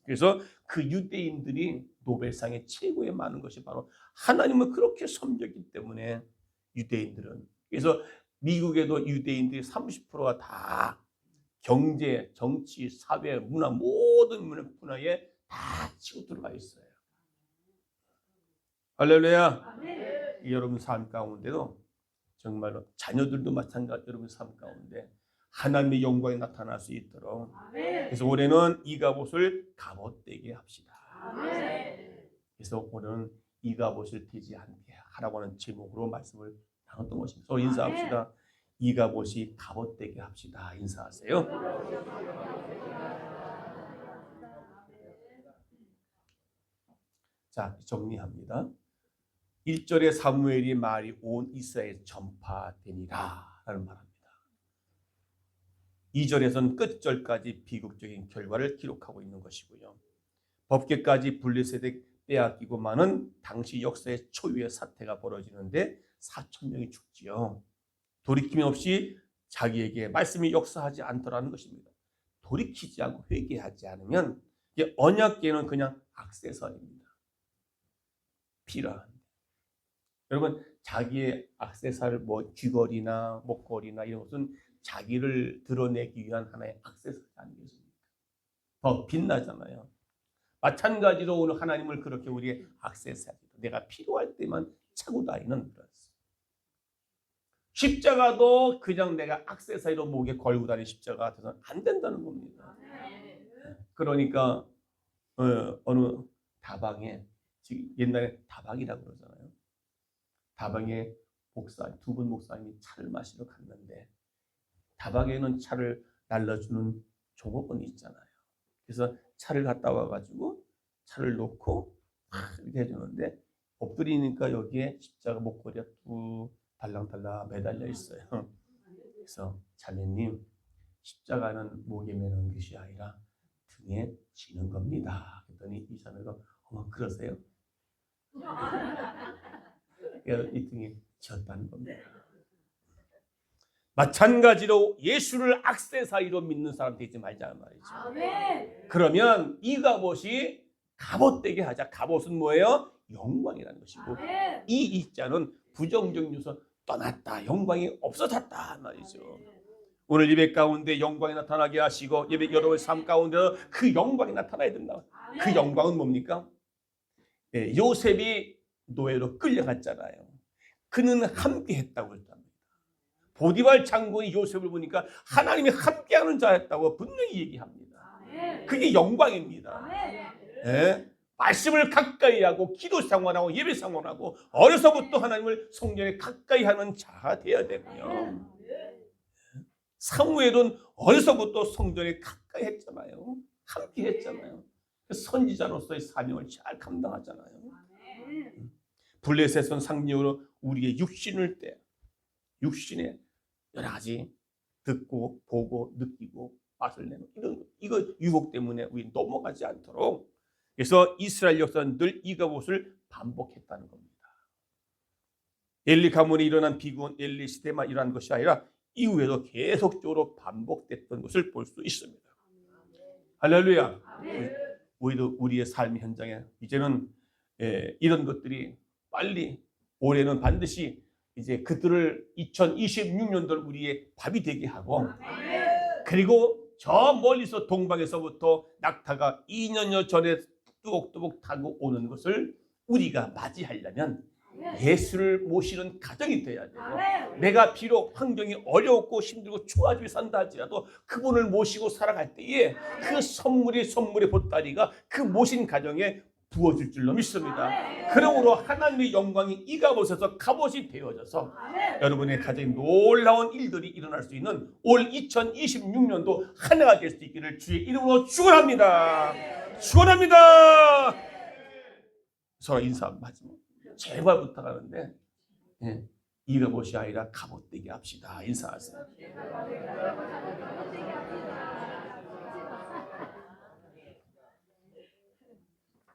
그래서 그 유대인들이 노벨상의 최고에 많은 것이 바로 하나님을 그렇게 섬겼기 때문에 유대인들은, 그래서 미국에도 유대인들이 30%가 다 경제, 정치, 사회, 문화 모든 분야에 다 치고 들어가 있어요. 할렐루야. 여러분 삶 가운데도 정말로 자녀들도 마찬가지 여러분 삶 가운데 하나님의 영광이 나타날 수 있도록 그래서 올해는 이가봇을 갑옷되게 합시다. 그래서 오늘은 이가봇을 되지 않게 하라고 하는 제목으로 말씀을 나눴던 것입니다. 서로 인사합시다. 이가봇이 갑옷되게 합시다. 인사하세요. 자, 정리합니다. 1절에 사무엘이 말이 온 이스라엘에 전파되니라 라는 말합니다. 2절에서는 끝절까지 비극적인 결과를 기록하고 있는 것이고요. 법궤까지 블레셋에 빼앗기고 많은 당시 역사의 초유의 사태가 벌어지는데 4천 명이 죽지요. 돌이킴이 없이 자기에게 말씀이 역사하지 않더라는 것입니다. 돌이키지 않고 회개하지 않으면 이게 언약궤는 그냥 액세서리입니다. 필요한. 여러분, 자기의 액세서리, 뭐 귀걸이나 목걸이나 이런 것은 자기를 드러내기 위한 하나의 액세서리 아니겠습니까? 더 빛나잖아요. 마찬가지로 오늘 하나님을 그렇게 우리의 액세서리, 내가 필요할 때만 차고 다니는 그런 십자가도 그냥 내가 액세서리로 목에 걸고 다니는 십자가 같아서는 안 된다는 겁니다. 그러니까 어느 다방에, 옛날에 다방이라고 그러잖아요. 다방에 두 분 목사님이 차를 마시러 갔는데 다방에는 차를 날라주는 종업원이 있잖아요. 그래서 차를 갔다 와가지고 차를 놓고 이렇게 해주는데 엎드리니까 여기에 십자가 목걸이가 쭉 달랑달랑 매달려 있어요. 그래서 자매님, 십자가는 목에 매는 것이 아니라 등에 지는 겁니다. 그랬더니 이 자매가 어머 그러세요? 이 등에 지었다는 겁니다. 마찬가지로 예수를 액세서리로 믿는 사람 되지 말자는 말이죠. 아멘. 그러면 이 갑옷이 갑옷되게 하자. 갑옷은 뭐예요? 영광이라는 것이고 아멘. 이 입자는 부정적 요소 떠났다. 영광이 없어졌다 말이죠. 오늘 예배 가운데 영광이 나타나게 하시고 예배 여러분의 삶 가운데 그 영광이 나타나야 된다. 그 영광은 뭡니까? 요셉이 노예로 끌려갔잖아요. 그는 함께 했다고 했답니다. 보디발 장군이 요셉을 보니까 하나님이 함께하는 자였다고 분명히 얘기합니다. 그게 영광입니다. 네? 말씀을 가까이 하고 기도 생활하고 예배 생활하고 어려서부터 하나님을 성령에 가까이 하는 자가 되어야 되고요. 사무엘은 어려서부터 성전에 가까이 했잖아요. 함께 했잖아요. 선지자로서의 사명을 잘 감당하잖아요. 블레셋은 상징으로 우리의 육신을 때 육신에 여러 가지 듣고 보고 느끼고 맛을 내는 이거 유혹 때문에 우리 넘어가지 않도록 그래서 이스라엘 역사는 늘 이 갑옷을 반복했다는 겁니다. 엘리 가문에 일어난 비군 엘리 시대만 일어난 것이 아니라 이후에도 계속적으로 반복됐던 것을 볼 수 있습니다. 할렐루야. 우리도 우리의 삶의 현장에 이제는 이런 것들이 빨리 올해는 반드시 이제 그들을 2026년도 우리의 밥이 되게 하고 그리고 저 멀리서 동방에서부터 낙타가 2년여 전에 뚜벅뚜벅 타고 오는 것을 우리가 맞이하려면 예수를 모시는 가정이 돼야 돼요. 내가 비록 환경이 어렵고 힘들고 초아집에 산다 할지라도 그분을 모시고 살아갈 때에 그 선물의 보따리가 그 모신 가정에 부어질 줄로 믿습니다. 그러므로 하나님의 영광이 이 갑옷에서 갑옷이 되어져서 여러분의 가정에 놀라운 일들이 일어날 수 있는 올 2026년도 한 해가 될 수 있기를 주의 이름으로 축원합니다. 축원합니다. 서로 인사 마지막 제발 부탁하는데 이 갑옷이 아니라 갑옷되게 합시다. 인사하세요.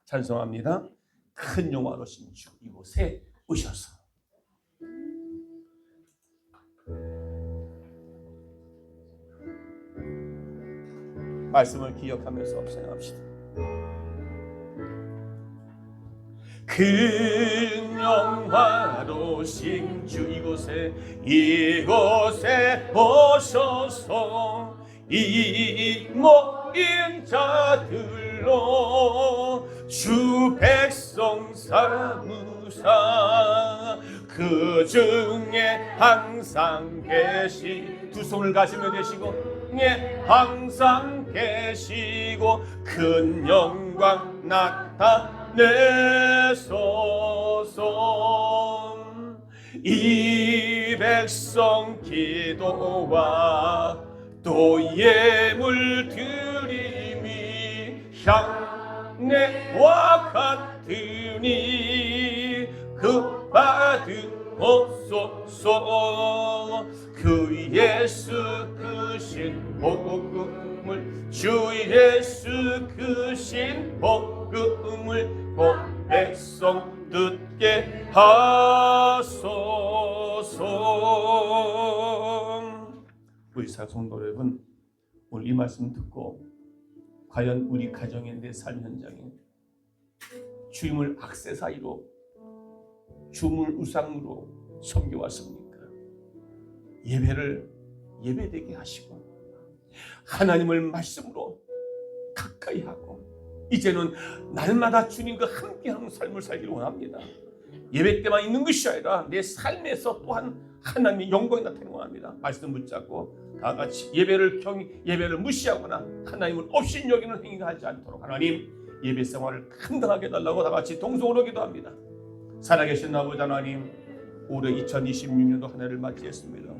찬송합니다. 큰 영화로신 주 이곳에 오셔서 말씀을 기억하면서 합시다. 큰 영화로신 주 이곳에 오셔서 이 모인 자들로 주 백성 삼으사 그 중에 항상 두 손을 가시며 되시고 항상 계시고 큰 영광 나타내소서. 이 백성 기도와 또 예물 드림이 향내와 같으니 그 받으옵소서. 그 예수 크신 복음을 주 예수 크신 복음을 음을 곧 백성 듣게 하소서. 우리 사성도 여러분, 오늘 이 말씀 듣고 과연 우리 가정의 내 삶 현장에 주임을 액세서리로, 주임을 우상으로 섬겨왔습니까? 예배를 예배되게 하시고 하나님을 말씀으로 가까이 하고 이제는 날마다 주님과 함께하는 삶을 살기를 원합니다. 예배 때만 있는 것이 아니라 내 삶에서 또한 하나님의 영광이 나타나기 원합니다. 말씀 붙잡고 다 같이 예배를 무시하거나 하나님을 없이 여기는 행위가 하지 않도록 하나님 예배 생활을 감당하게 해달라고 다 같이 동성으로 기도합니다. 살아계신 아버지 하나님, 올해 2026년도 한 해를 맞이했습니다.